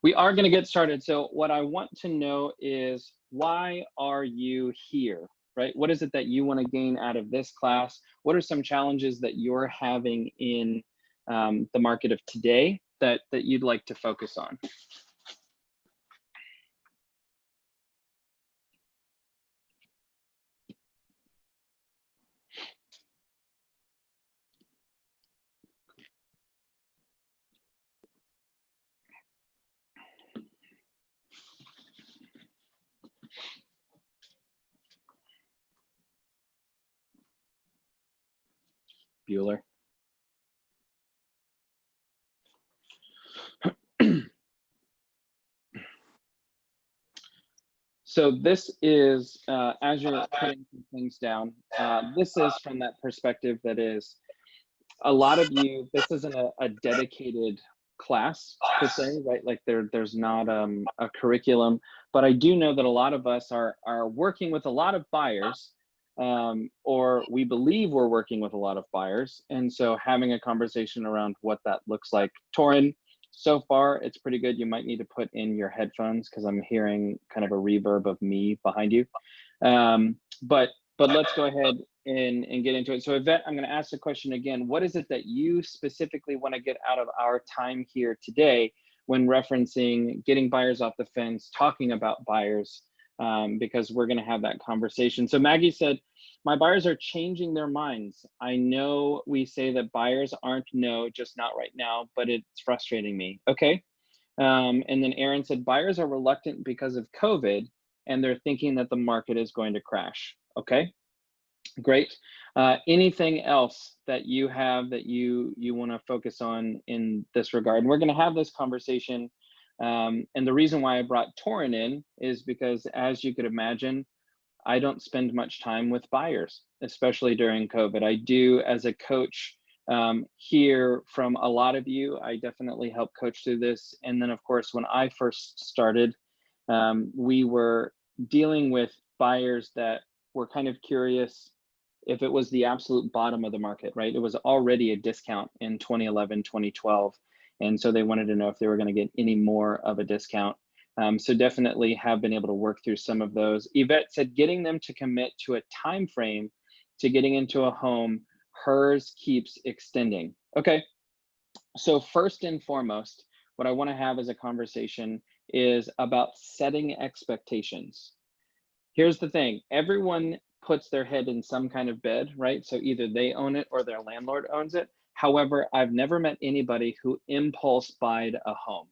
We are going to get started. So what I want to know is, why are you here, right? What is it that you want to gain out of this class? What are some challenges that you're having in the market of today that you'd like to focus on? Bueller. So this is, as you're putting things down, this is from that perspective that is, a lot of you, this isn't a dedicated class per se, right? Like there's not a curriculum, but I do know that a lot of us are working with a lot of buyers, or we believe we're working with a lot of buyers. And so having a conversation around what that looks like. Torin, so far it's pretty good. You might need to put in your headphones because I'm hearing kind of a reverb of me behind you. But let's go ahead and get into it. So Yvette, I'm going to ask the question again. What is it that you specifically want to get out of our time here today when referencing getting buyers off the fence, talking about buyers, because we're going to have that conversation. So Maggie said, my buyers are changing their minds. I know we say that buyers aren't no, just not right now, but it's frustrating me. Okay. And then Aaron said, buyers are reluctant because of COVID and they're thinking that the market is going to crash. Okay, great. Anything else that you have that you want to focus on in this regard? And we're going to have this conversation. And the reason why I brought Torin in is because, as you could imagine, I don't spend much time with buyers, especially during COVID. I do as a coach hear from a lot of you. I definitely help coach through this. And then of course, when I first started, we were dealing with buyers that were kind of curious if it was the absolute bottom of the market, right? It was already a discount in 2011, 2012. And so they wanted to know if they were going to get any more of a discount. So definitely have been able to work through some of those. Yvette said, getting them to commit to a time frame to getting into a home, hers keeps extending. Okay, so first and foremost, what I want to have as a conversation is about setting expectations. Here's the thing, everyone puts their head in some kind of bed, right? So either they own it or their landlord owns it. However, I've never met anybody who impulse buyed a home.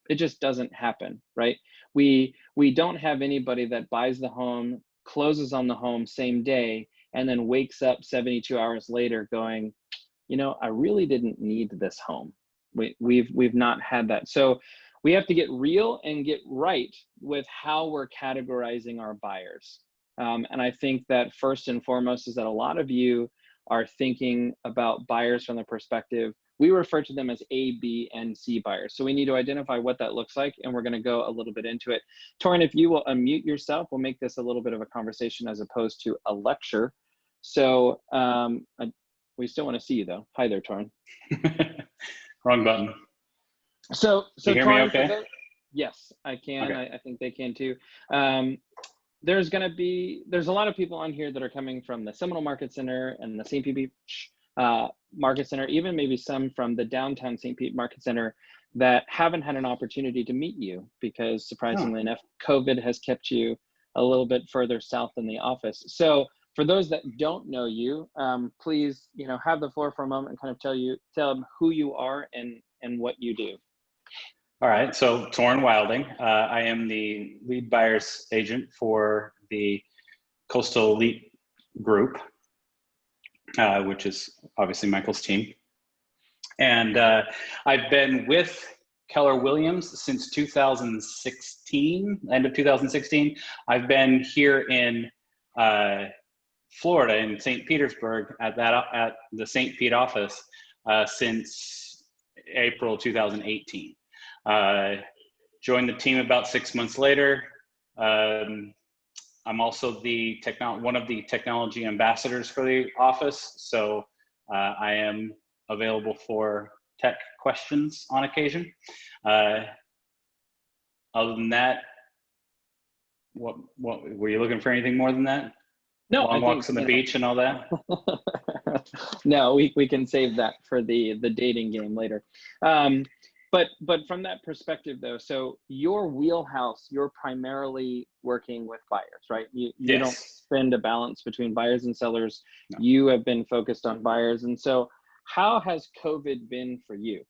It just doesn't happen, right? We don't have anybody that buys the home, closes on the home same day, and then wakes up 72 hours later going, you know, I really didn't need this home. We've not had that. So we have to get real and get right with how we're categorizing our buyers. And I think that first and foremost is that a lot of you are thinking about buyers from the perspective, we refer to them as A, B, and C buyers. So we need to identify what that looks like, and we're going to go a little bit into it. Torin, if you will unmute yourself, we'll make this a little bit of a conversation as opposed to a lecture. So we still want to see you though. Hi there, Torin. Wrong button. So you hear Torin, me okay? Yes, I can. Okay. I think they can too. There's a lot of people on here that are coming from the Seminole Market Center and the St. Pete Market Center, even maybe some from the downtown St. Pete Market Center that haven't had an opportunity to meet you because surprisingly enough, COVID has kept you a little bit further south in the office. So for those that don't know you, please, have the floor for a moment and kind of tell them who you are and what you do. All right, so Torin Wilding. I am the lead buyer's agent for the Coastal Elite Group, which is obviously Michael's team. And I've been with Keller Williams since 2016, end of 2016. I've been here in Florida, in St. Petersburg, at the St. Pete office since April 2018. Joined the team about 6 months later. I'm also one of the technology ambassadors for the office. So I am available for tech questions on occasion. Other than that, what were you looking for? Anything more than that? No, Long I think, walks on the beach and all that. no, we can save that for the dating game later. But from that perspective though, so your wheelhouse, you're primarily working with buyers, right? You don't Yes. spend a balance between buyers and sellers. No. You have been focused on buyers. And so how has COVID been for you?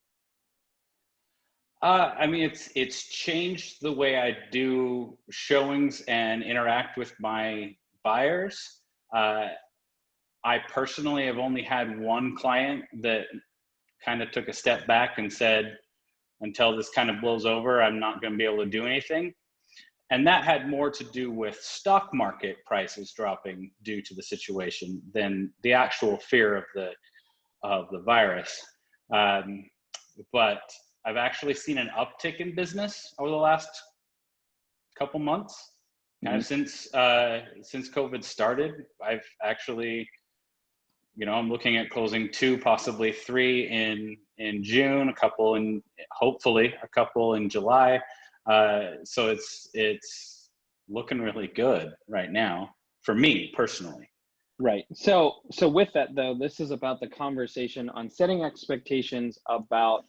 I mean, it's changed the way I do showings and interact with my buyers. I personally have only had one client that kind of took a step back and said, until this kind of blows over, I'm not going to be able to do anything. And that had more to do with stock market prices dropping due to the situation than the actual fear of the virus. But I've actually seen an uptick in business over the last couple months. Kind of since COVID started. I've actually, I'm looking at closing 2, possibly 3 in June, hopefully a couple in July. So it's looking really good right now for me personally. Right. So with that though, this is about the conversation on setting expectations about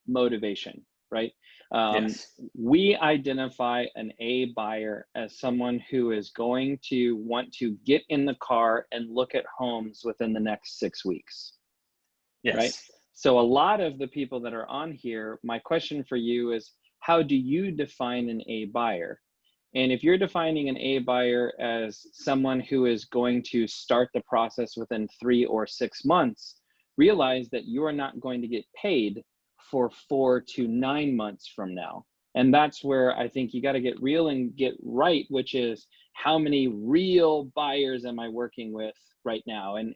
motivation, right? Yes. We identify an A buyer as someone who is going to want to get in the car and look at homes within the next 6 weeks, Yes. right? So a lot of the people that are on here, my question for you is, how do you define an A buyer? And if you're defining an A buyer as someone who is going to start the process within 3 or 6 months, realize that you are not going to get paid for 4 to 9 months from now. And that's where I think you got to get real and get right, which is how many real buyers am I working with right now? And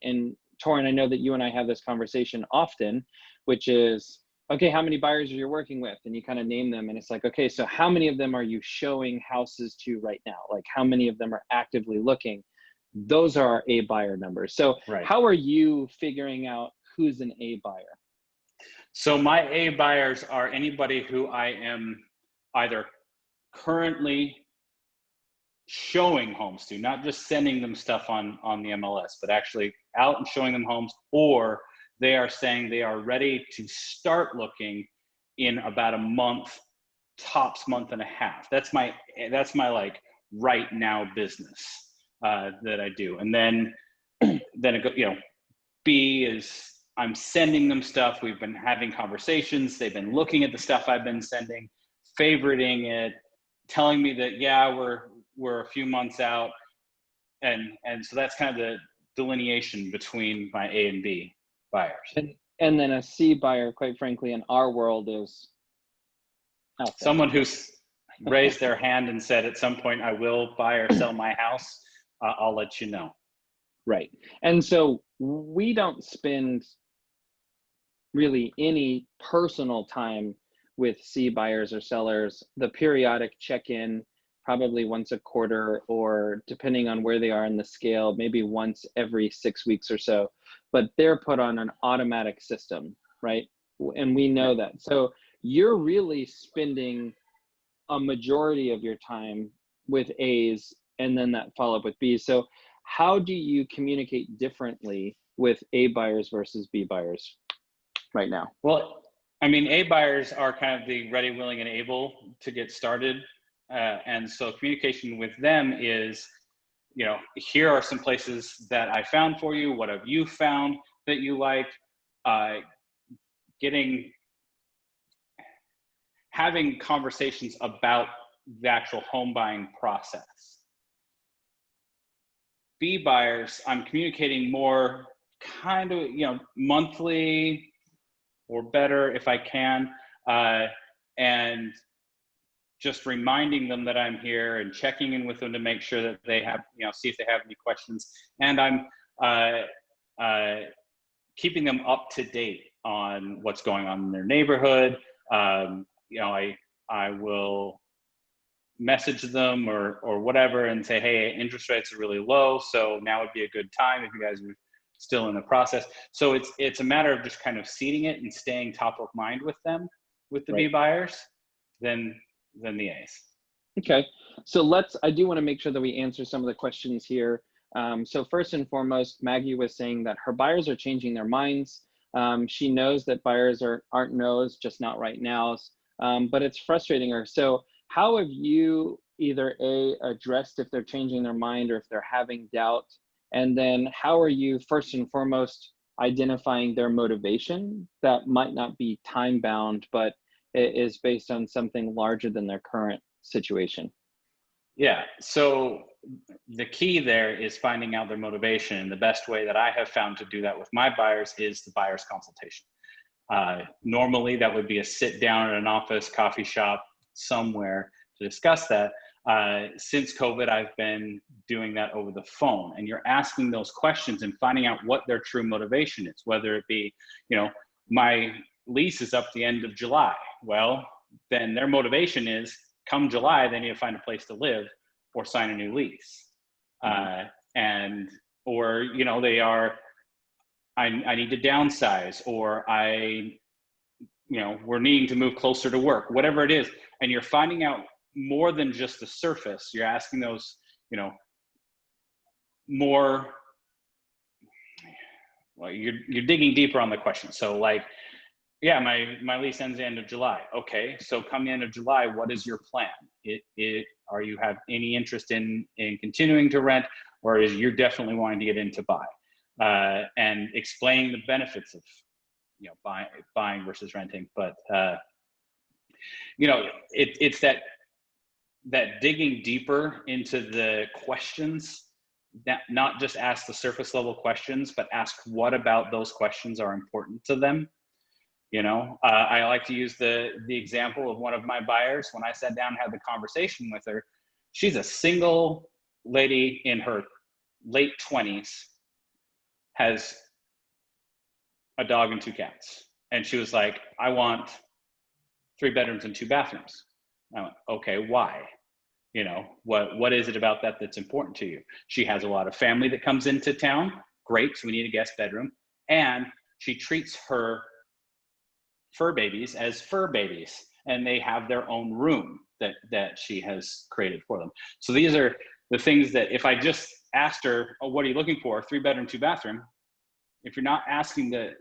Torin, I know that you and I have this conversation often, which is, okay, how many buyers are you working with? And you kind of name them. And it's like, okay, so how many of them are you showing houses to right now? Like how many of them are actively looking? Those are our A buyer numbers. So Right. How are you figuring out who's an A buyer? So my A buyers are anybody who I am either currently showing homes to, not just sending them stuff on the MLS, but actually out and showing them homes, or they are saying they are ready to start looking in about a month, tops month and a half. That's my like right now business that I do. And then it go, B is I'm sending them stuff. We've been having conversations. They've been looking at the stuff I've been sending, favoriting it, telling me that, yeah, we're a few months out. And so that's kind of the delineation between my A and B buyers. And then a C buyer, quite frankly, in our world is someone who's raised their hand and said, at some point I will buy or sell my house. I'll let you know. Right. And so we don't spend really any personal time with C buyers or sellers. The periodic check-in, probably once a quarter, or depending on where they are in the scale, maybe once every 6 weeks or so, but they're put on an automatic system, right? And we know that. So you're really spending a majority of your time with A's and then that follow-up with B's. So how do you communicate differently with A buyers versus B buyers right now? Well, I mean, A buyers are kind of the ready, willing, and able to get started. And so communication with them is, here are some places that I found for you. What have you found that you like? Having conversations about the actual home buying process. B buyers, I'm communicating more kind of, monthly or better if I can, and just reminding them that I'm here and checking in with them to make sure that they have, see if they have any questions. And I'm keeping them up to date on what's going on in their neighborhood. I will message them or whatever and say, hey, interest rates are really low, so now would be a good time if you guys are still in the process. So it's a matter of just kind of seeding it and staying top of mind with them, with the B Right. buyers, than the A's. Okay, so I do want to make sure that we answer some of the questions here. So first and foremost, Maggie was saying that her buyers are changing their minds. She knows that buyers aren't no's, just not right nows, but it's frustrating her. So how have you either addressed if they're changing their mind or if they're having doubt? And then how are you first and foremost identifying their motivation that might not be time bound, but it is based on something larger than their current situation? Yeah, so the key there is finding out their motivation. And the best way that I have found to do that with my buyers is the buyer's consultation. Normally that would be a sit down at an office, coffee shop, somewhere to discuss that. Since COVID, I've been doing that over the phone, and you're asking those questions and finding out what their true motivation is, whether it be, my lease is up the end of July. Well, then their motivation is come July, they need to find a place to live or sign a new lease. Or they are, I need to downsize, or we're needing to move closer to work, whatever it is. And you're finding out more than just the surface. You're asking those, more, well, you're digging deeper on the question. So like, yeah, my lease ends the end of July. Okay, so come the end of July, what is your plan? Are you have any interest in continuing to rent, or is you're definitely wanting to get into buy? And explaining the benefits of buying versus renting. But it's that digging deeper into the questions, that not just ask the surface level questions, but ask what about those questions are important to them. I like to use the example of one of my buyers. When I sat down and had the conversation with her, she's a single lady in her late 20s, has a dog and 2 cats. And she was like, I want 3 bedrooms and 2 bathrooms. I went, okay, why? What is it about that that's important to you? She has a lot of family that comes into town. Great, so we need a guest bedroom. And she treats her fur babies as fur babies, and they have their own room that she has created for them. So these are the things that if I just asked her, oh, what are you looking for? 3 bedroom, 2 bathroom. If you're not asking the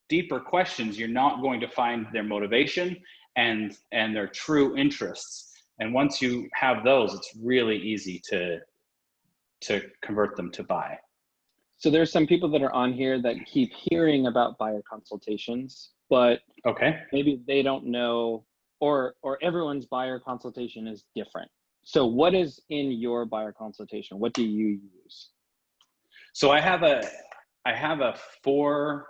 deeper questions, you're not going to find their motivation and their true interests. And once you have those, it's really easy to convert them to buy. So there's some people that are on here that keep hearing about buyer consultations, but okay, maybe they don't know, or everyone's buyer consultation is different. So what is in your buyer consultation? What do you use? So I have a 4-page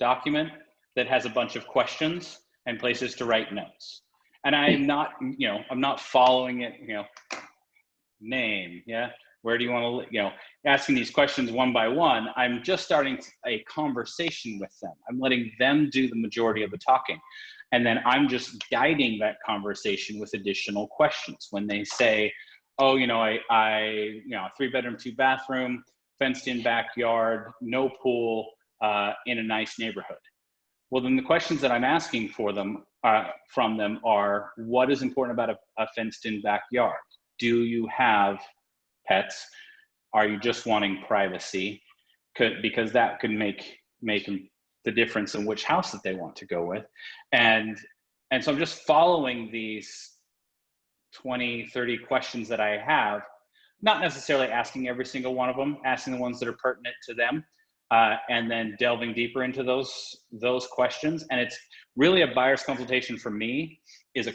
document that has a bunch of questions and places to write notes. And I'm not following it, name, yeah, where do you want to, asking these questions one by one. I'm just starting a conversation with them. I'm letting them do the majority of the talking. And then I'm just guiding that conversation with additional questions. When they say, oh, I 3 bedroom, 2 bathroom, fenced in backyard, no pool, in a nice neighborhood. Well, then the questions that I'm asking from them are, what is important about a fenced in backyard? Do you have pets? Are you just wanting privacy? Because that could make the difference in which house that they want to go with. And so I'm just following these 20, 30 questions that I have, not necessarily asking every single one of them, asking the ones that are pertinent to them, and then delving deeper into those questions. And it's really a buyer's consultation for me is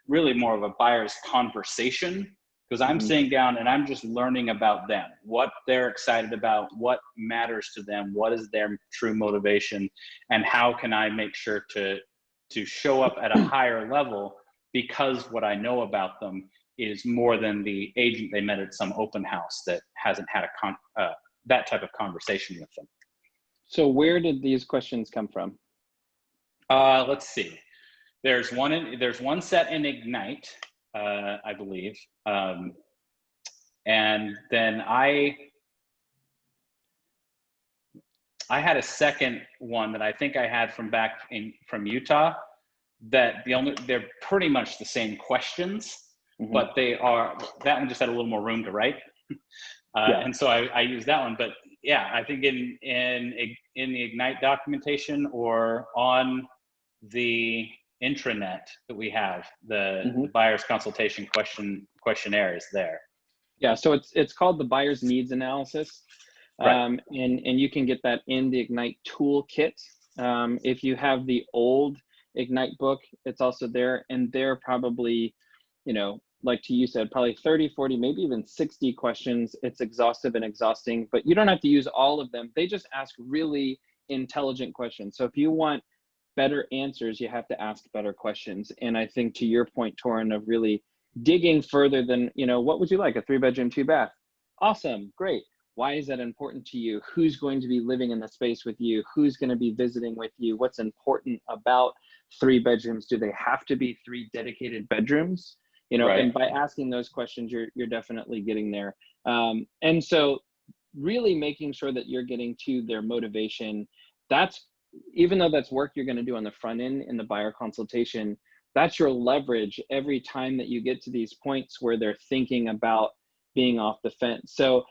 really more of a buyer's conversation, because I'm sitting down and I'm just learning about them, what they're excited about, what matters to them, what is their true motivation, and how can I make sure to show up at a higher level, because what I know about them is more than the agent they met at some open house that hasn't had that type of conversation with them. So where did these questions come from? Let's see. There's one set in Ignite, I believe, And then I had a second one that I think I had from Utah, that they're pretty much the same questions, but that one just had a little more room to write. And so I used that one. But yeah, I think in the Ignite documentation or on the intranet that we have, the buyer's consultation questionnaire is there. Yeah, so it's called the buyer's needs analysis. Right. And you can get that in the Ignite toolkit. If you have the old Ignite book, it's also there, and they're probably, like you said, probably 30, 40, maybe even 60 questions. It's exhaustive and exhausting, but you don't have to use all of them. They just ask really intelligent questions. So if you want better answers, you have to ask better questions. And I think to your point, Torrin, of really digging further than, what would you like? A 3-bedroom, 2-bath? Awesome, great. Why is that important to you? Who's going to be living in the space with you? Who's going to be visiting with you? What's important about 3 bedrooms? Do they have to be 3 dedicated bedrooms? Right. And by asking those questions, you're definitely getting there. And so really making sure that you're getting to their motivation. Even though that's work you're going to do on the front end in the buyer consultation, that's your leverage every time that you get to these points where they're thinking about being off the fence. So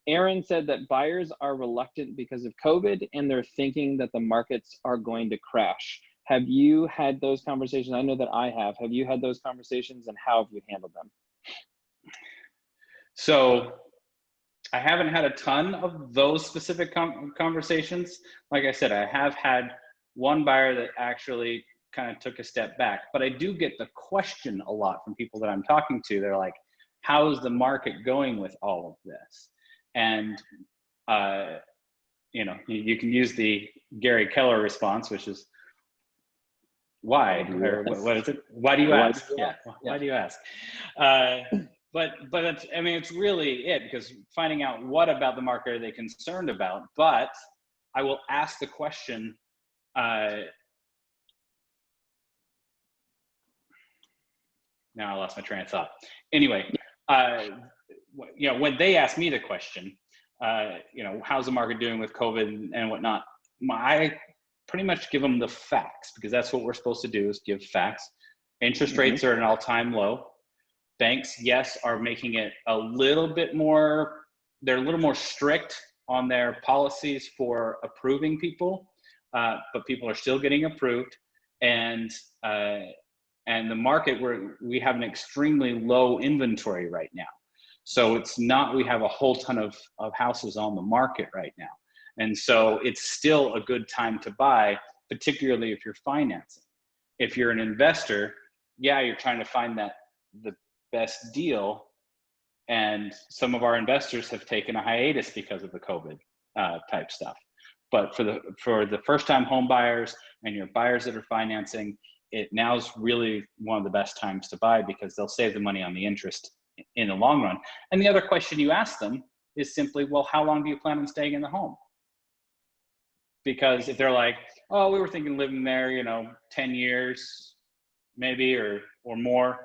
Aaron said that buyers are reluctant because of COVID, and they're thinking that the markets are going to crash. Have you had those conversations? I know that I have. Have you had those conversations, and how have you handled them? So I haven't had a ton of those specific conversations. Like I said, I have had one buyer that actually kind of took a step back, but I do get the question a lot from people that I'm talking to. They're like, how's the market going with all of this? And, you can use the Gary Keller response, which is, why? Or what is it? Why do you ask? Why do you ask? But it's really it, because finding out what about the market are they concerned about. But I will ask the question, now I lost my train of thought. Anyway, when they ask me the question, how's the market doing with COVID and whatnot, I pretty much give them the facts, because that's what we're supposed to do, is give facts. Interest rates are at an all-time low. Banks, yes, are making it a little bit more, they're a little more strict on their policies for approving people, but people are still getting approved. And the market, we have an extremely low inventory right now. So it's not, we have a whole ton of houses on the market right now. And so it's still a good time to buy, particularly if you're financing. If you're an investor, yeah, you're trying to find the best deal. And some of our investors have taken a hiatus because of the COVID type stuff. But for the first time home buyers and your buyers that are financing, now's really one of the best times to buy, because they'll save the money on the interest in the long run. And the other question you ask them is simply, well, how long do you plan on staying in the home? Because if they're like, oh, we were thinking living there, 10 years maybe or more,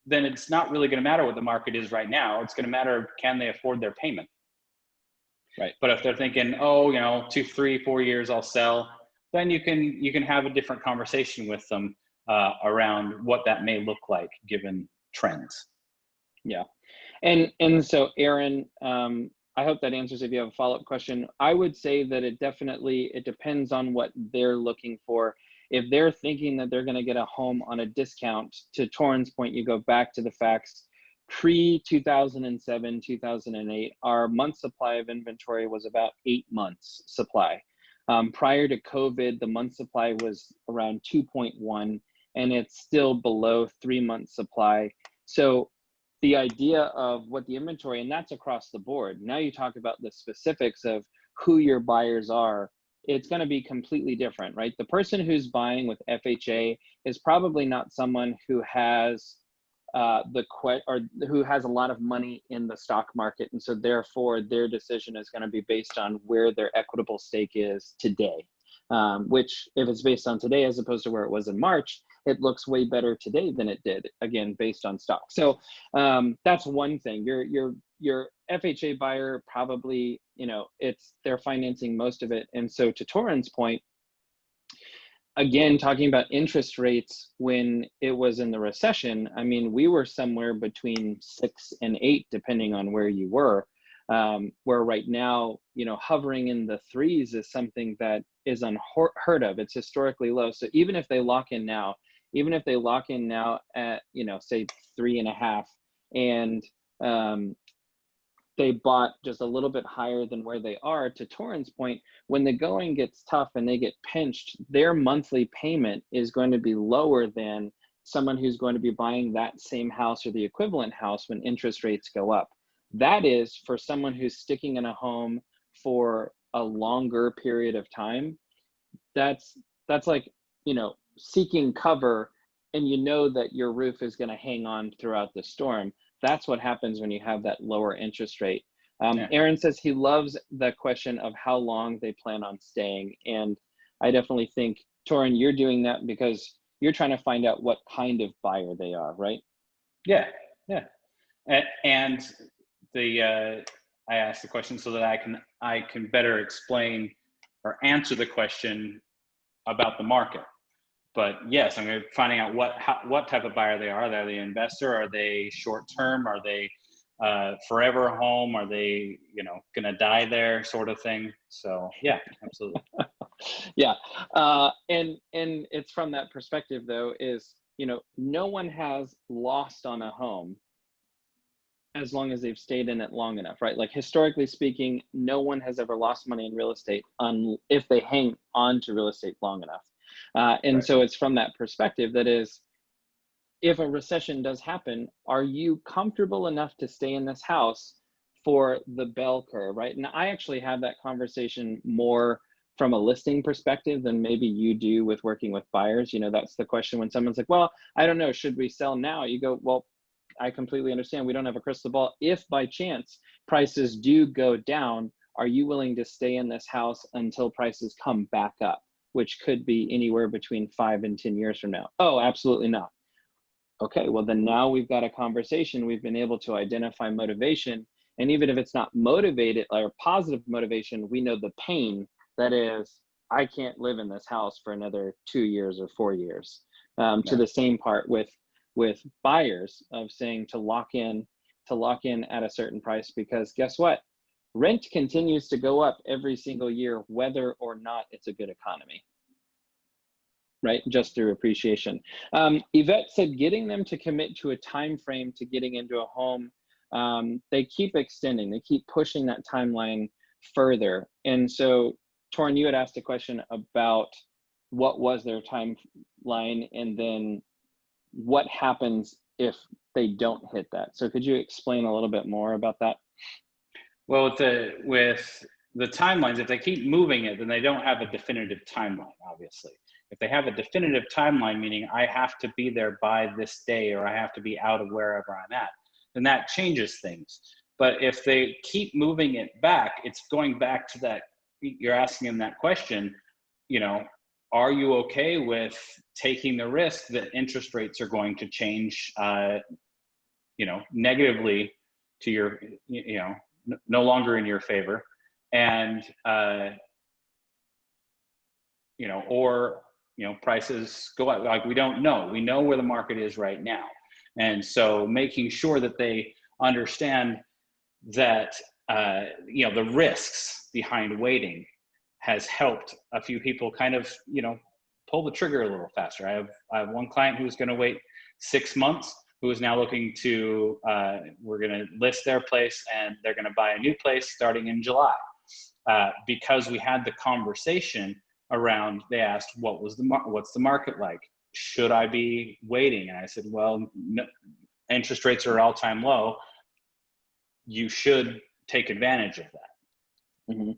then it's not really going to matter what the market is right now. It's going to matter, can they afford their payment? Right. But if they're thinking, 2, 3, 4 years, I'll sell, then you can have a different conversation with them around what that may look like given trends. Yeah. And so Aaron, I hope that answers. If you have a follow-up question, I would say that it depends on what they're looking for. If they're thinking that they're going to get a home on a discount, to Torrin's point, you go back to the facts. Pre-2007, 2008, our month supply of inventory was about 8 months supply. Prior to COVID, the month supply was around 2.1, and it's still below 3 months supply. So the idea of what the inventory, and that's across the board. Now you talk about the specifics of who your buyers are. It's going to be completely different, right? The person who's buying with FHA is probably not someone who has who has a lot of money in the stock market, and so therefore their decision is going to be based on where their equitable stake is today. which if it's based on today as opposed to where it was in March, it looks way better today than it did, again, based on stock. So that's one thing. Your FHA buyer probably, they're financing most of it. And so to Torin's point, again, talking about interest rates when it was in the recession, I mean, we were somewhere between 6 and 8, depending on where you were, where right now, hovering in the 3s is something that is unheard of. It's historically low. So even if they lock in now at, say 3.5, and they bought just a little bit higher than where they are, to Torin's point, when the going gets tough and they get pinched, their monthly payment is going to be lower than someone who's going to be buying that same house or the equivalent house when interest rates go up. That is for someone who's sticking in a home for a longer period of time. That's like, seeking cover, and that your roof is going to hang on throughout the storm. That's what happens when you have that lower interest rate. Aaron says he loves the question of how long they plan on staying. And I definitely think, Torin, you're doing that because you're trying to find out what kind of buyer they are, right? Yeah. And I asked the question so that I can better explain or answer the question about the market. But yes, I'm finding out what type of buyer they are. Are they an investor? Are they short term? Are they forever home? Are they going to die there, sort of thing? So yeah, absolutely. Yeah, and it's from that perspective though, is no one has lost on a home as long as they've stayed in it long enough, right? Like historically speaking, no one has ever lost money in real estate if they hang on to real estate long enough. And right. So it's from that perspective that is, if a recession does happen, are you comfortable enough to stay in this house for the bell curve, right? And I actually have that conversation more from a listing perspective than maybe you do with working with buyers. That's the question when someone's like, well, I don't know, should we sell now? You go, well, I completely understand. We don't have a crystal ball. If by chance prices do go down, are you willing to stay in this house until prices come back up, which could be anywhere between 5 and 10 years from now? Oh, absolutely not. Okay, well then now we've got a conversation. We've been able to identify motivation. And even if it's not motivated or positive motivation, we know the pain that is, I can't live in this house for another 2 years or 4 years. To the same part with buyers of saying to lock in at a certain price, because guess what? Rent continues to go up every single year, whether or not it's a good economy, right? Just through appreciation. Yvette said, getting them to commit to a time frame to getting into a home, they keep extending, they keep pushing that timeline further. And so, Torin, you had asked a question about what was their timeline, and then what happens if they don't hit that. So could you explain a little bit more about that? Well, with the timelines, if they keep moving it, then they don't have a definitive timeline, obviously. If they have a definitive timeline, meaning I have to be there by this day, or I have to be out of wherever I'm at, then that changes things. But if they keep moving it back, it's going back to that, you're asking them that question, are you okay with taking the risk that interest rates are going to change, negatively to your, no longer in your favor, and, or, prices go up? Like, we don't know. We know where the market is right now. And so making sure that they understand that, the risks behind waiting has helped a few people kind of, pull the trigger a little faster. I have one client who's going to wait 6 months, who is now looking to, we're going to list their place and they're going to buy a new place starting in July. Because we had the conversation around, they asked, what's the market like? Should I be waiting? And I said, well, no, interest rates are all-time low. You should take advantage of that. Mm-hmm.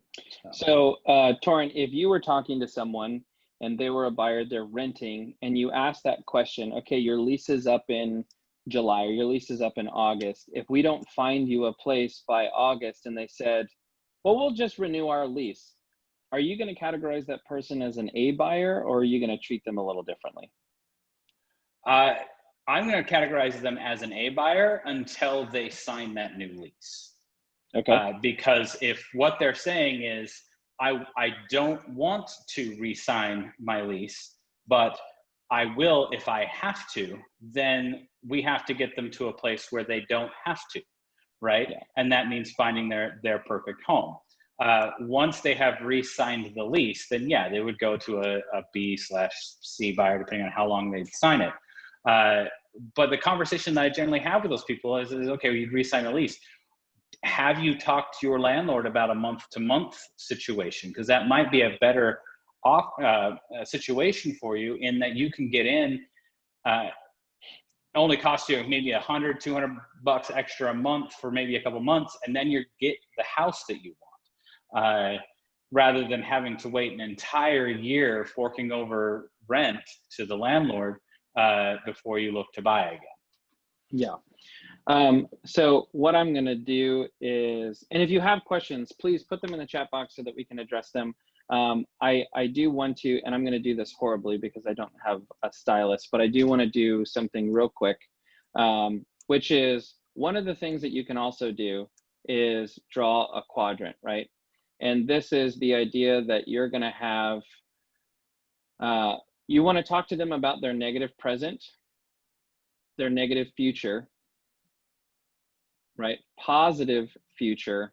So Torin, if you were talking to someone and they were a buyer, they're renting, and you ask that question, okay, your lease is up in July or your lease is up in August. If we don't find you a place by August, and they said, well, we'll just renew our lease. are you going to categorize that person as an A buyer, or are you going to treat them a little differently? I'm going to categorize them as an A buyer until they sign that new lease. Okay. Because if what they're saying is, I don't want to re-sign my lease, but I will if I have to, then we have to get them to a place where they don't have to, right? Yeah. And that means finding their perfect home. Once they have re-signed the lease, then yeah, they would go to a B/C buyer, depending on how long they'd sign it. But the conversation that I generally have with those people is okay, well, you'd re-sign the lease. Have you talked to your landlord about a month-to-month situation? Because that might be a better situation for you, in that you can get in, only cost you maybe $100, $200 extra a month for maybe a couple months, and then you get the house that you want, rather than having to wait an entire year forking over rent to the landlord before you look to buy again. Yeah. So what I'm going to do is, and if you have questions, please put them in the chat box so that we can address them. I do want to, and I'm going to do this horribly because I don't have a stylus, but I do want to do something real quick, which is one of the things that you can also do is draw a quadrant, right? And this is the idea that you're going to have, you want to talk to them about their negative present, their negative future, right? Positive future,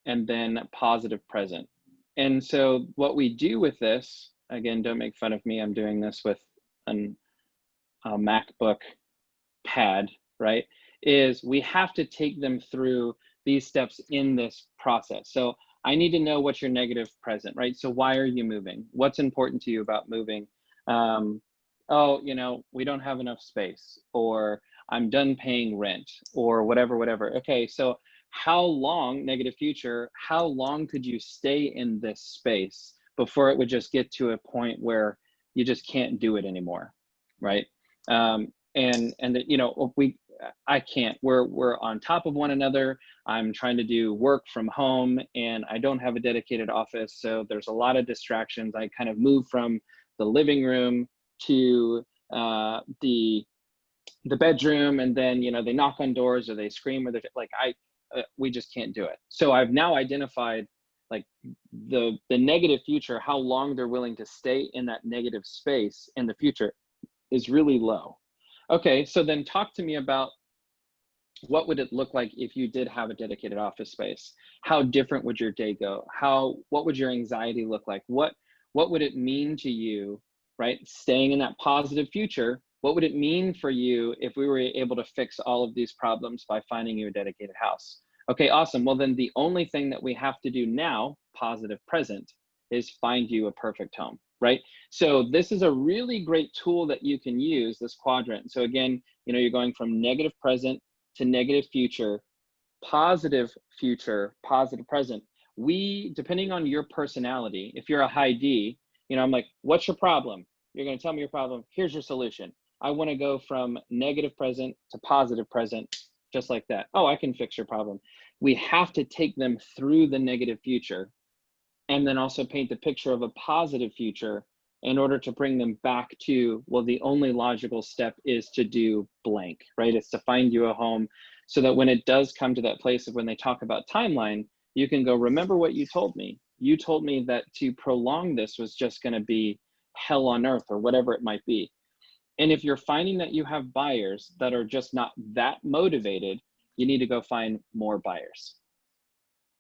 and then positive present. And so what we do with this, again, don't make fun of me, I'm doing this with a MacBook pad, right? Is we have to take them through these steps in this process. So I need to know what's your negative present, right? So why are you moving? What's important to you about moving? Oh, you know, we don't have enough space, or I'm done paying rent, or whatever. Okay, so how long, negative future, how long could you stay in this space before it would just get to a point where you just can't do it anymore, right? And you know, I can't, we're on top of one another. I'm trying to do work from home and I don't have a dedicated office. So there's a lot of distractions. I kind of move from the living room to the bedroom, and then, you know, they knock on doors or they scream, or they're like, we just can't do it. So I've now identified like the negative future, how long they're willing to stay in that negative space in the future is really low. Okay, so then talk to me about what would it look like if you did have a dedicated office space? How different would your day go? What would your anxiety look like? What would it mean to you, right? Staying in that positive future, what would it mean for you if we were able to fix all of these problems by finding you a dedicated house? Okay, awesome. Well, then the only thing that we have to do now, positive present, is find you a perfect home, right? So this is a really great tool that you can use, this quadrant. So again, you know, you're going from negative present to negative future, positive present. We, depending on your personality, if you're a high D, you know, I'm like, what's your problem? You're going to tell me your problem. Here's your solution. I want to go from negative present to positive present, just like that. Oh, I can fix your problem. We have to take them through the negative future and then also paint the picture of a positive future in order to bring them back to, well, the only logical step is to do blank, right? It's to find you a home, so that when it does come to that place of when they talk about timeline, you can go, remember what you told me. You told me that to prolong this was just going to be hell on earth, or whatever it might be. And if you're finding that you have buyers that are just not that motivated, you need to go find more buyers.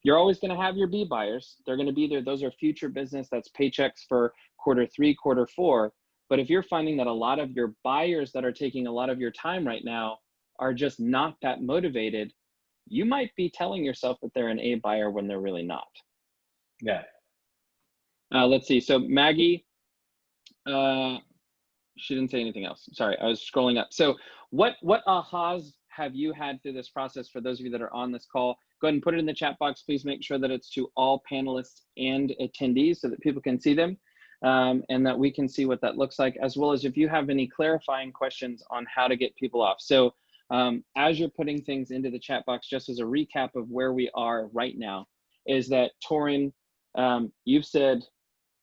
You're always going to have your B buyers. They're going to be there. Those are future business. That's paychecks for Q3, Q4. But if you're finding that a lot of your buyers that are taking a lot of your time right now are just not that motivated, you might be telling yourself that they're an A buyer when they're really not. Yeah. Let's see. So Maggie, she didn't say anything else. Sorry, I was scrolling up. So what ahas have you had through this process? For those of you that are on this call, go ahead and put it in the chat box. Please make sure that it's to all panelists and attendees so that people can see them, and that we can see what that looks like, as well as if you have any clarifying questions on how to get people off. So as you're putting things into the chat box, just as a recap of where we are right now, is that Torin, you've said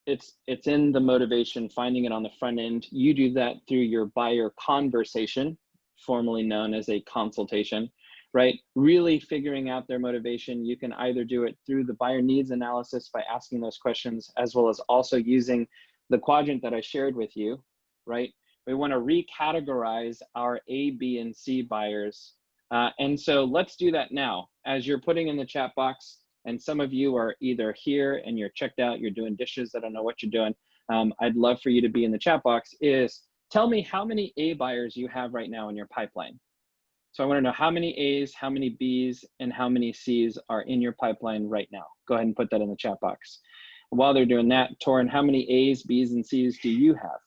it's in the motivation, finding it on the front end. You do that through your buyer conversation, formerly known as a consultation, right? Really figuring out their motivation. You can either do it through the buyer needs analysis by asking those questions, as well as also using the quadrant that I shared with you, right? We want to recategorize our A, B, and C buyers. And so let's do that now. As you're putting in the chat box, and some of you are either here and you're checked out, you're doing dishes, I don't know what you're doing. I'd love for you to be in the chat box. Is tell me how many A buyers you have right now in your pipeline. So I want to know how many A's, how many B's, and how many C's are in your pipeline right now. Go ahead and put that in the chat box. While they're doing that, Torin, how many A's, B's, and C's do you have?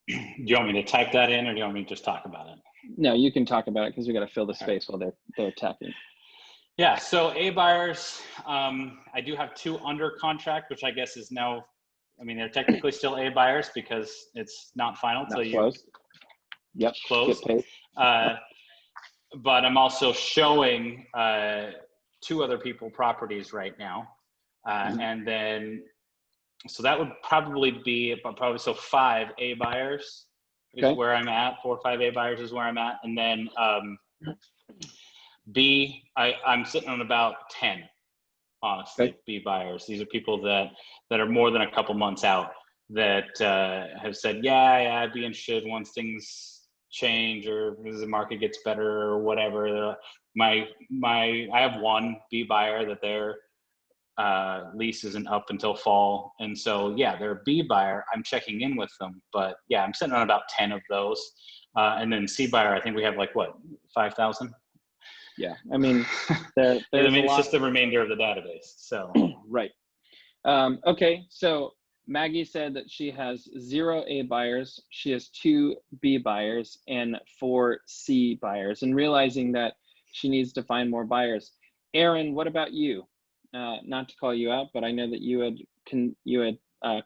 Do you want me to type that in, or do you want me to just talk about it? No, you can talk about it because we got to fill the space while they're attacking. Yeah, so A buyers, I do have 2 under contract, which I guess is now, I mean, they're technically still A buyers because it's not final till you closed. Yep. Close. Get paid. But I'm also showing 2 other people properties right now. And then, so that would probably be so 5 A buyers is where I'm at. 4 or 5 A buyers is where I'm at. And then B, I'm sitting on about 10, honestly, B buyers. These are people that are more than a couple months out that have said, yeah, I'd be interested once things change or as the market gets better or whatever. I have 1 B buyer that their lease isn't up until fall, and so yeah, they're a B buyer. I'm checking in with them, but yeah, I'm sitting on about 10 of those. And then C buyer, I think we have like what, 5,000. Yeah, I mean, there's I mean, a it's lot. just the remainder of the database. So right. Okay, so Maggie said that she has 0 A buyers, she has 2 B buyers, and 4 C buyers, and realizing that she needs to find more buyers. Aaron, what about you? Not to call you out, but I know that you had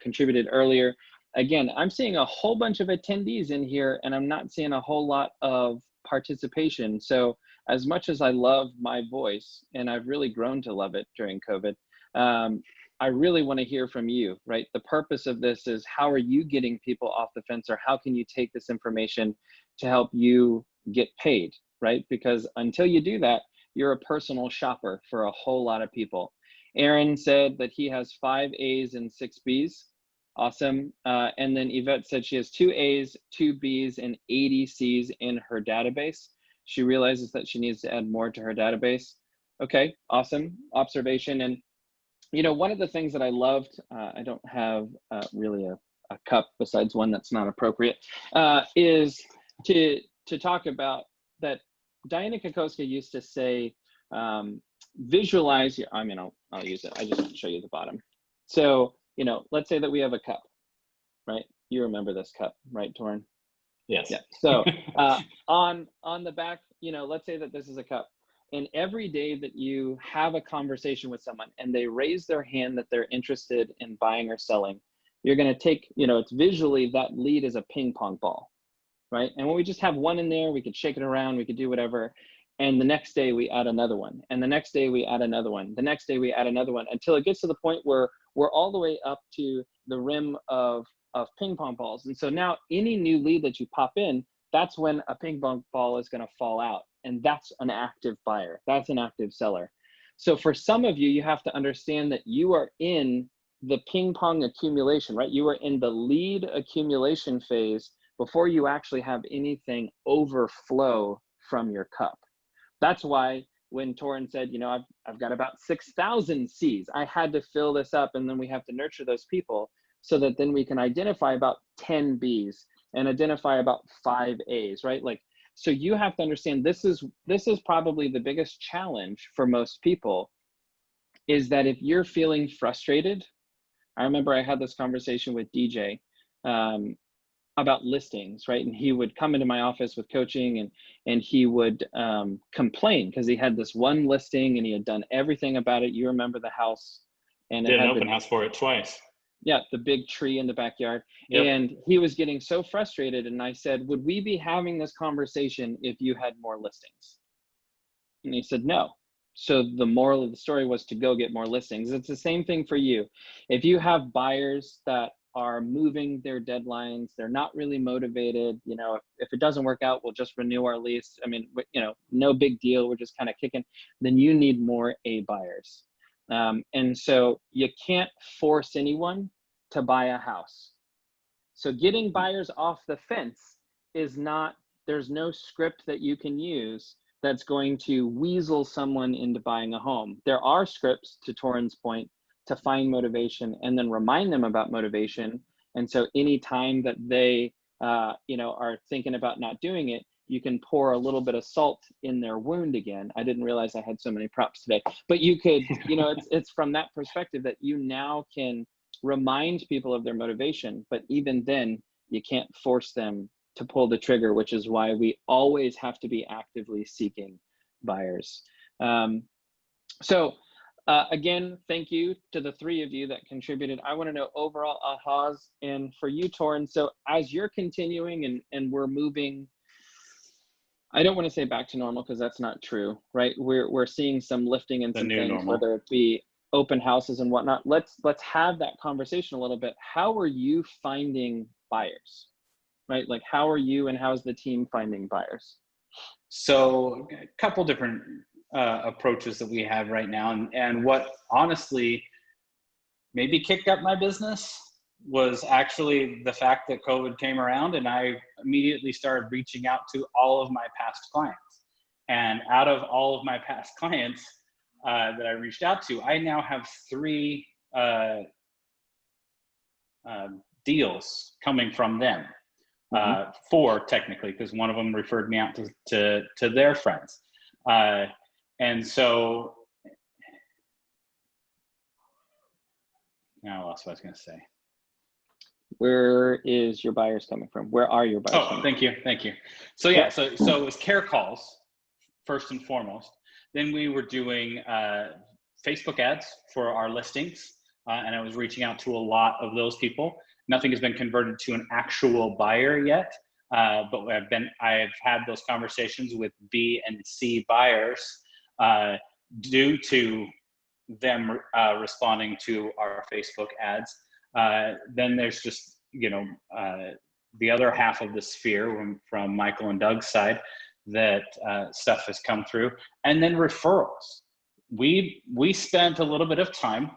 contributed earlier. Again, I'm seeing a whole bunch of attendees in here, and I'm not seeing a whole lot of participation. So as much as I love my voice, and I've really grown to love it during COVID, I really want to hear from you, right? The purpose of this is, how are you getting people off the fence, or how can you take this information to help you get paid, right? Because until you do that, you're a personal shopper for a whole lot of people. Aaron said that he has 5 A's and 6 B's. Awesome. And then Yvette said she has 2 A's, 2 B's, and 80 C's in her database. She realizes that she needs to add more to her database. Okay, awesome observation. And you know, one of the things that I loved, I don't have really a cup besides one that's not appropriate, is to talk about that. Diana Kokoska used to say, visualize your, I mean, I'll use it. I just want to show you the bottom. So, you know, let's say that we have a cup, right? You remember this cup, right, Torin? yes. Yeah. So on the back, you know, let's say that this is a cup. And every day that you have a conversation with someone and they raise their hand that they're interested in buying or selling, you're going to take, you know, it's visually that lead is a ping pong ball, right? And when we just have one in there, we could shake it around, we could do whatever. And the next day we add another one. And the next day we add another one. The next day we add another one, until it gets to the point where we're all the way up to the rim of ping pong balls. And so now any new lead that you pop in, that's when a ping pong ball is going to fall out. And that's an active buyer. That's an active seller. So for some of you, you have to understand that you are in the ping pong accumulation, right? You are in the lead accumulation phase before you actually have anything overflow from your cup. That's why when Torin said, you know, I've got about 6,000 C's, I had to fill this up, and then we have to nurture those people so that then we can identify about 10 B's and identify about 5 A's, right? Like, so you have to understand, this is probably the biggest challenge for most people, is that if you're feeling frustrated, I remember I had this conversation with DJ about listings, right? And he would come into my office with coaching, and he would complain because he had this one listing and he had done everything about it. You remember the house, and did an open house for it twice. Yeah, the big tree in the backyard. Yep. And he was getting so frustrated. And I said, would we be having this conversation if you had more listings? And he said, no. So the moral of the story was to go get more listings. It's the same thing for you. If you have buyers that are moving their deadlines, they're not really motivated, you know, if it doesn't work out, we'll just renew our lease. I mean, you know, no big deal. We're just kind of kicking, then you need more A buyers. And so you can't force anyone to buy a house. So getting buyers off the fence is not, there's no script that you can use that's going to weasel someone into buying a home. There are scripts, to Torin's point, to find motivation and then remind them about motivation. And so anytime that they you know, are thinking about not doing it, you can pour a little bit of salt in their wound again. I didn't realize I had so many props today, but you could, you know, it's from that perspective that you now can remind people of their motivation, but even then you can't force them to pull the trigger, which is why we always have to be actively seeking buyers. Again, thank you to the three of you that contributed. I want to know overall ahas, and for you, Torin, so as you're continuing and we're moving, I don't want to say back to normal because that's not true, right? We're seeing some lifting in some things, normal, whether it be open houses and whatnot. Let's have that conversation a little bit. How are you finding buyers, right? Like, how are you and how's the team finding buyers? So a couple different approaches that we have right now, and what honestly maybe kicked up my business was actually the fact that COVID came around, and I immediately started reaching out to all of my past clients. And out of all of my past clients that I reached out to, I now have 3 deals coming from them. 4 technically, because one of them referred me out to their friends. And so now I lost what I was going to say. Where is your buyers coming from? Where are your buyers? Oh, thank you. So yeah, so it was care calls first and foremost. Then we were doing Facebook ads for our listings, and I was reaching out to a lot of those people. Nothing has been converted to an actual buyer yet, but I've had those conversations with B and C buyers due to them responding to our Facebook ads. Then there's just, you know, the other half of the sphere from Michael and Doug's side that stuff has come through, and then referrals. We spent a little bit of time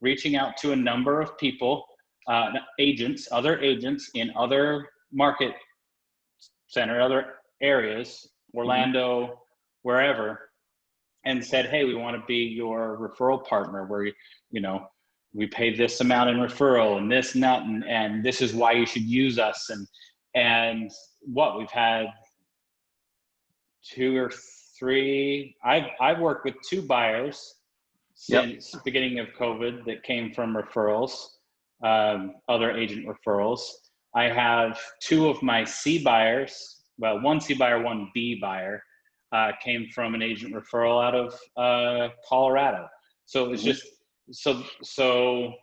reaching out to a number of people, other agents in other market center, other areas, Orlando, wherever, and said, hey, we want to be your referral partner where, you know, we pay this amount in referral and this and that, and this is why you should use us. And what we've had 2 or 3, I've worked with 2 buyers since the beginning of COVID that came from referrals, other agent referrals. I have 2 of my C buyers, well, 1 C buyer, 1 B buyer, came from an agent referral out of Colorado. So it was just, so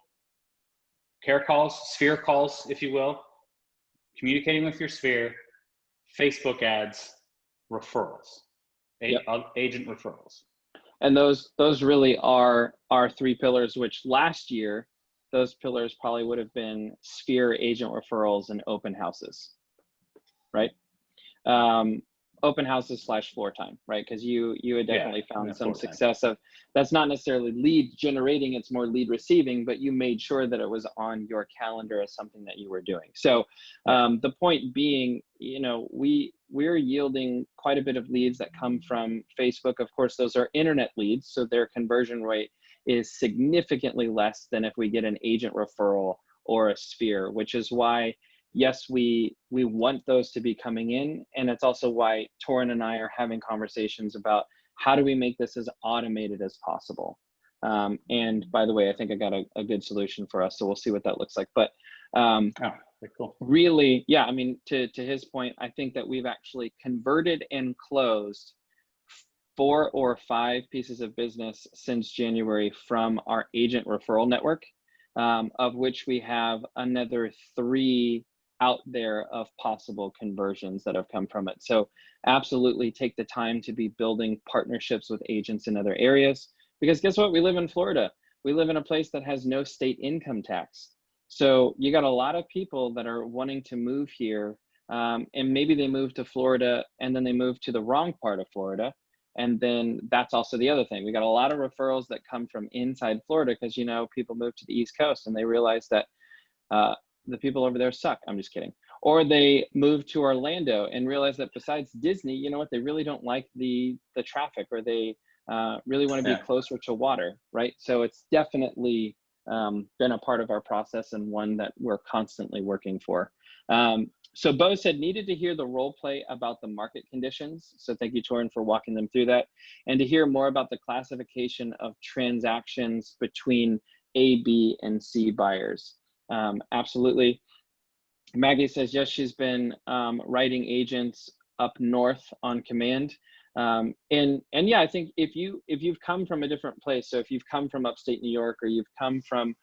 care calls, sphere calls, if you will, communicating with your sphere, Facebook ads, referrals, agent referrals. And those really are our 3 pillars, which last year, those pillars probably would have been sphere, agent referrals, and open houses, right? Open houses / floor time, right? Because you had definitely found some success of, that's not necessarily lead generating, it's more lead receiving, but you made sure that it was on your calendar as something that you were doing. So the point being, you know, we're yielding quite a bit of leads that come from Facebook. Of course, those are internet leads, so their conversion rate is significantly less than if we get an agent referral or a sphere, which is why, yes, we want those to be coming in. And it's also why Torin and I are having conversations about how do we make this as automated as possible. And by the way, I think I got a good solution for us. So we'll see what that looks like. But cool. Really, yeah, I mean, to his point, I think that we've actually converted and closed 4 or 5 pieces of business since January from our agent referral network, of which we have another 3 out there of possible conversions that have come from it. So absolutely take the time to be building partnerships with agents in other areas, because guess what? We live in Florida. We live in a place that has no state income tax. So you got a lot of people that are wanting to move here, and maybe they move to Florida and then they move to the wrong part of Florida. And then that's also the other thing. We got a lot of referrals that come from inside Florida because, you know, people move to the East Coast and they realize that the people over there suck. I'm just kidding. Or they move to Orlando and realize that besides Disney, you know what, they really don't like the traffic, or they really want to be closer to water, right? So it's definitely been a part of our process and one that we're constantly working for. So Bo said, needed to hear the role play about the market conditions. So thank you, Torin, for walking them through that. And to hear more about the classification of transactions between A, B, and C buyers. Absolutely. Maggie says, yes, she's been writing agents up north on command. And yeah, I think if you've come from a different place, so if you've come from upstate New York, or you've come from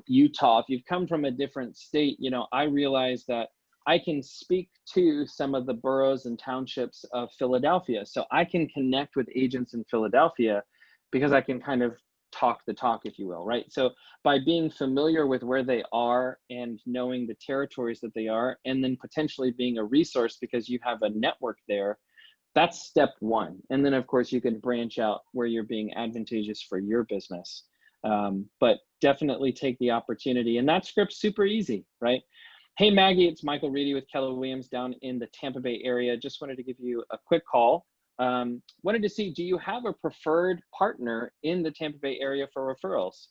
Utah, if you've come from a different state, you know, I realize that I can speak to some of the boroughs and townships of Philadelphia. So I can connect with agents in Philadelphia because I can kind of talk the talk, if you will, right? So by being familiar with where they are and knowing the territories that they are, and then potentially being a resource because you have a network there, that's step one. And then of course you can branch out where you're being advantageous for your business. But definitely take the opportunity, and that script's super easy, right? Hey Maggie, it's Michael Reedy with Keller Williams down in the Tampa Bay area. Just wanted to give you a quick call. Wanted to see, do you have a preferred partner in the Tampa Bay area for referrals?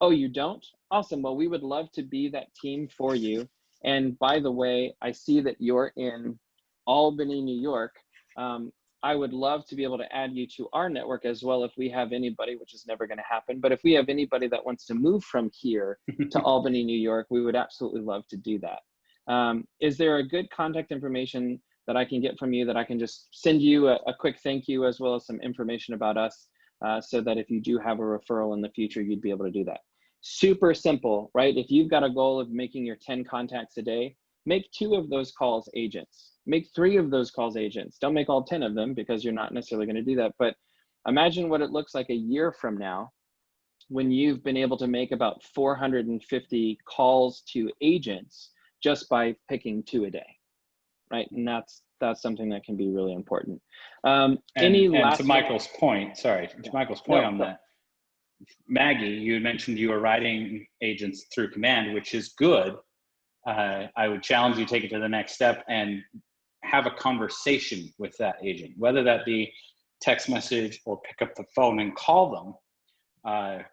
Oh, you don't? Awesome. Well, we would love to be that team for you. And by the way, I see that you're in Albany, New York. I would love to be able to add you to our network as well if we have anybody, which is never going to happen. But if we have anybody that wants to move from here to Albany, New York, we would absolutely love to do that. Is there a good contact information that I can get from you that I can just send you a quick thank you, as well as some information about us, so that if you do have a referral in the future, you'd be able to do that? Super simple, right? If you've got a goal of making your 10 contacts a day, make 2 of those calls agents. Make 3 of those calls agents. Don't make all 10 of them, because you're not necessarily going to do that. But imagine what it looks like a year from now when you've been able to make about 450 calls to agents just by picking 2 a day, right? And that's something that can be really important. And to Michael's point, on that, Maggie, you mentioned you were writing agents through command, which is good. I would challenge you to take it to the next step and have a conversation with that agent, whether that be text message or pick up the phone and call them.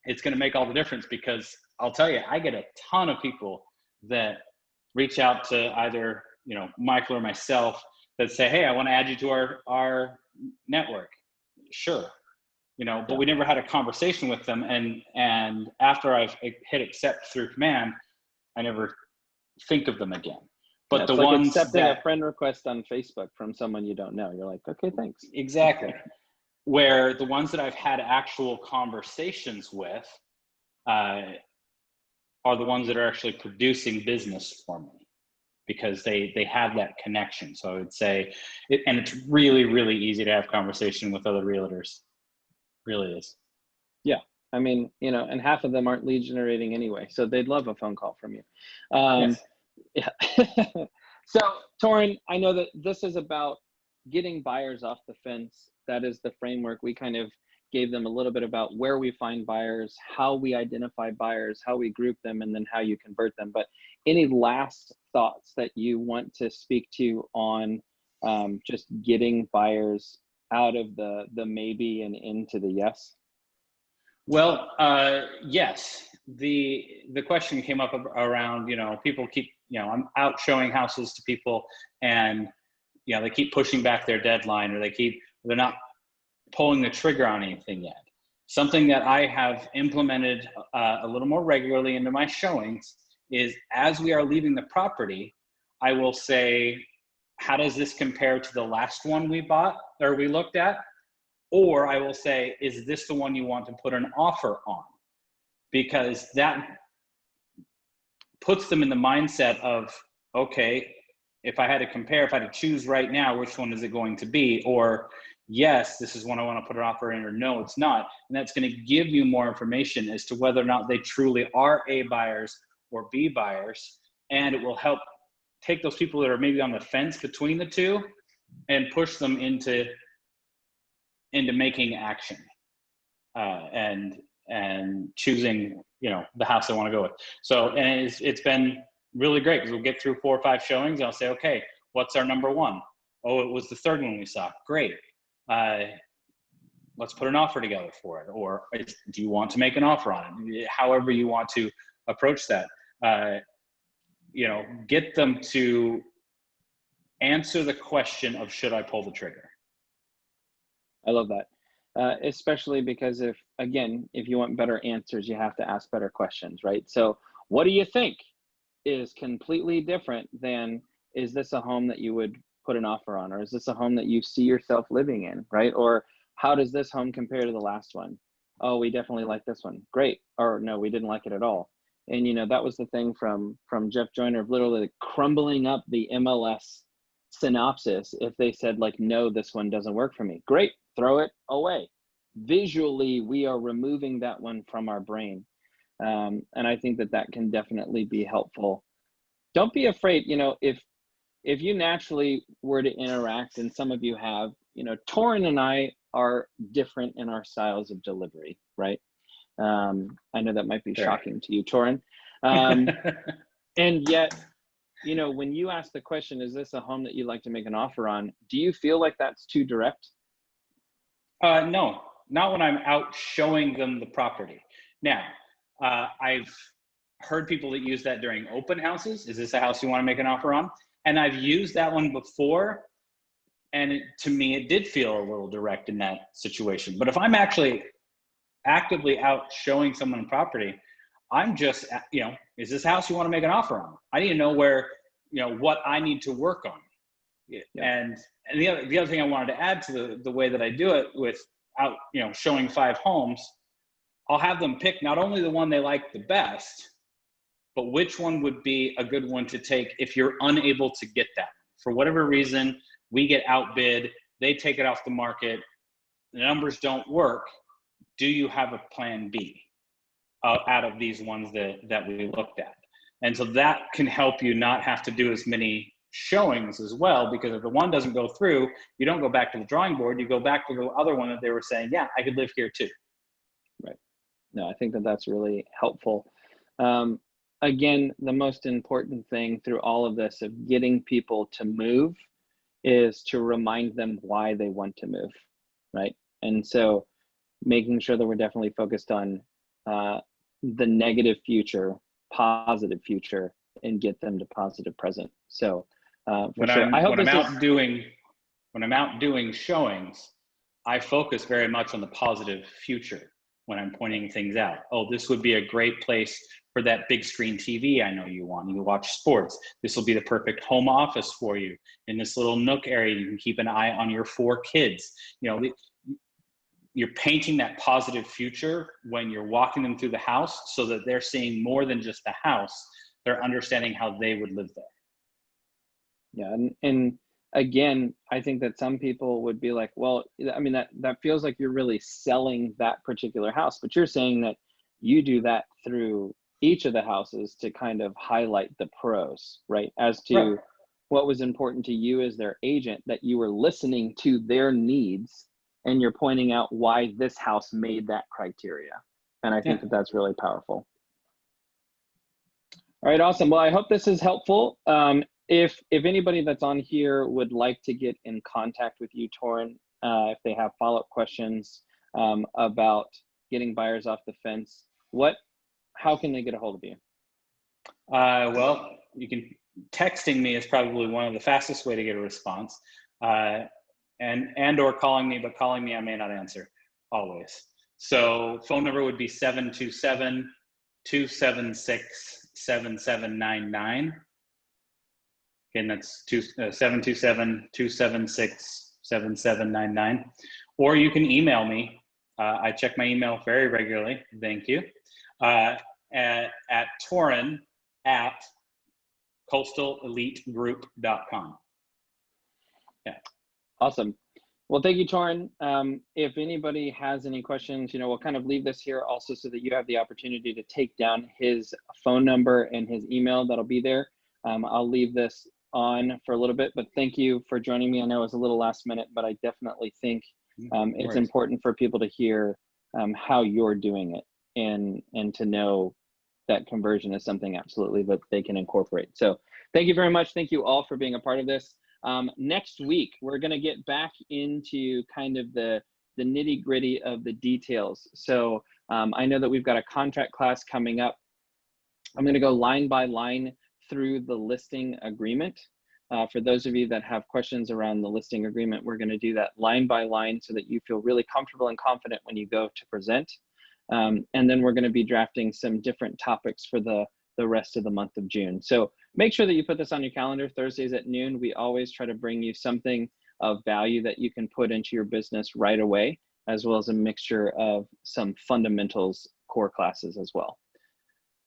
It's going to make all the difference, because I'll tell you, I get a ton of people that reach out to either, you know, Michael or myself that say, hey, I want to add you to our network. Sure. You know, but we never had a conversation with them. And after I've hit accept through command, I never think of them again. But the like ones accepting that, a friend request on Facebook from someone you don't know, you're like, okay, thanks. Exactly. Where the ones that I've had actual conversations with are the ones that are actually producing business for me, because they have that connection. So I would say, and it's really, really easy to have conversation with other realtors. Really is. Yeah. I mean, you know, and half of them aren't lead generating anyway, so they'd love a phone call from you. Yes. Yeah. So Torin, I know that this is about getting buyers off the fence. That is the framework. We kind of gave them a little bit about where we find buyers, how we identify buyers, how we group them, and then how you convert them. But any last thoughts that you want to speak to on just getting buyers out of the maybe and into the yes? Well, yes. The question came up around, you know, people keep, you know, I'm out showing houses to people, and, you know, they keep pushing back their deadline, or they're not pulling the trigger on anything yet. Something that I have implemented a little more regularly into my showings is, as we are leaving the property, I will say, how does this compare to the last one we bought or we looked at? Or I will say, is this the one you want to put an offer on? Because that puts them in the mindset of, okay, if I had to compare, if I had to choose right now, which one is it going to be? Or yes, this is one I want to put an offer in, or no, it's not. And that's going to give you more information as to whether or not they truly are A buyers or B buyers. And it will help take those people that are maybe on the fence between the two and push them into making action and choosing, you know, the house they want to go with. So, and it's been really great because we'll get through 4 or 5 showings and I'll say, okay, what's our number one? Oh, it was the third one we saw. Great. Let's put an offer together for it. Or do you want to make an offer on it? However you want to approach that. You know, get them to answer the question of, should I pull the trigger? I love that. Especially because if you want better answers, you have to ask better questions, right? So what do you think is completely different than, is this a home that you would put an offer on? Or is this a home that you see yourself living in, right? Or how does this home compare to the last one? Oh, we definitely like this one. Great. Or no, we didn't like it at all. And, you know, that was the thing from Jeff Joyner of literally crumbling up the MLS synopsis. If they said like, no, this one doesn't work for me. Great. Throw it away. Visually, we are removing that one from our brain. And I think that can definitely be helpful. Don't be afraid, you know, if you naturally were to interact, and some of you have, you know, Torin and I are different in our styles of delivery, right? I know that might be shocking to you, Torin. And yet, you know, when you ask the question, is this a home that you'd like to make an offer on? Do you feel like that's too direct? No, not when I'm out showing them the property. Now, I've heard people that use that during open houses. Is this a house you want to make an offer on? And I've used that one before. And to me, it did feel a little direct in that situation. But if I'm actually actively out showing someone a property, I'm just, you know, is this house you want to make an offer on? I need to know where, you know, what I need to work on. Yeah. And the other thing I wanted to add to the way that I do it without, you know, showing 5 homes, I'll have them pick not only the one they like the best, but which one would be a good one to take if you're unable to get that. For whatever reason, we get outbid, they take it off the market, the numbers don't work. Do you have a plan B out of these ones that we looked at? And so that can help you not have to do as many showings as well, because if the one doesn't go through, you don't go back to the drawing board, you go back to the other one that they were saying, yeah, I could live here too. Right. No, I think that's really helpful. Again, the most important thing through all of this of getting people to move is to remind them why they want to move, right? And so making sure that we're definitely focused on the negative future, positive future, and get them to positive present. So when I'm out doing showings, I focus very much on the positive future when I'm pointing things out. Oh, this would be a great place for that big screen TV I know you want. You watch sports. This will be the perfect home office for you. In this little nook area, you can keep an eye on your 4 kids. You know, you're painting that positive future when you're walking them through the house, so that they're seeing more than just the house. They're understanding how they would live there. Yeah, and again, I think that some people would be like, well, I mean, that feels like you're really selling that particular house, but you're saying that you do that through each of the houses to kind of highlight the pros, right? As to what was important to you as their agent, that you were listening to their needs and you're pointing out why this house made that criteria. And I think that's really powerful. All right, awesome. Well, I hope this is helpful. If anybody that's on here would like to get in contact with you, Torin, if they have follow-up questions about getting buyers off the fence, how can they get a hold of you? Well, you can, texting me is probably one of the fastest way to get a response, and or calling me, but calling me I may not answer always. So phone number would be 727-276-7799. Again, that's 727-276-7799. Or you can email me. I check my email very regularly. Thank you. At Torin, at coastaleliteGroup.com. Yeah. Awesome. Well, thank you, Torin. If anybody has any questions, we'll kind of leave this here also so that you have the opportunity to take down his phone number and his email that'll be there. I'll leave this on for a little bit, but thank you for joining me. I know it was a little last minute, but I definitely think it's important for people to hear how you're doing it and to know that conversion is something absolutely that they can incorporate. So thank you very much. Thank you all for being a part of this. Next week, we're going to get back into kind of the nitty gritty of the details. So I know that we've got a contract class coming up. I'm going to go line by line through the listing agreement. For those of you that have questions around the listing agreement, we're going to do that line by line so that you feel really comfortable and confident when you go to present. And then we're going to be drafting some different topics for the rest of the month of June. So make sure that you put this on your calendar. Thursdays at noon, we always try to bring you something of value that you can put into your business right away, as well as a mixture of some fundamentals core classes as well.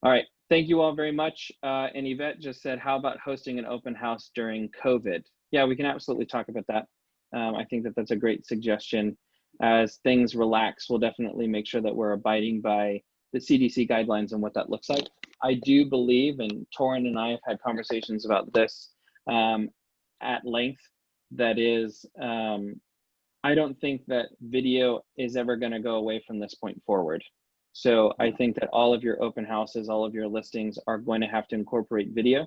All right, thank you all very much. And Yvette just said, how about hosting an open house during COVID? Yeah, we can absolutely talk about that. I think that that's a great suggestion. As things relax, we'll definitely make sure that we're abiding by the CDC guidelines and what that looks like. I do believe, and Torin and I have had conversations about this at length, that is, I don't think that video is ever going to go away from this point forward. So I think that all of your open houses, all of your listings are going to have to incorporate video.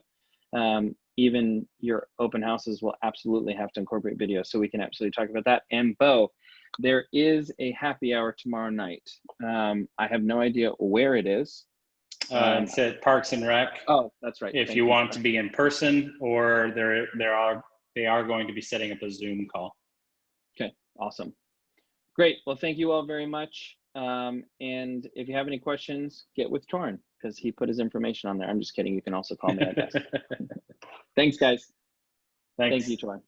Even your open houses will absolutely have to incorporate video. So we can absolutely talk about that. And Bo, there is a happy hour tomorrow night. I have no idea where it is. It's at Parks and Rec. Oh, that's right. If you want to be in person, or they are going to be setting up a Zoom call. Okay, awesome. Great. Well, thank you all very much. And if you have any questions, get with Torin because he put his information on there. I'm just kidding. You can also call me, I guess. Thanks, guys. Thanks. Thank you, Torin.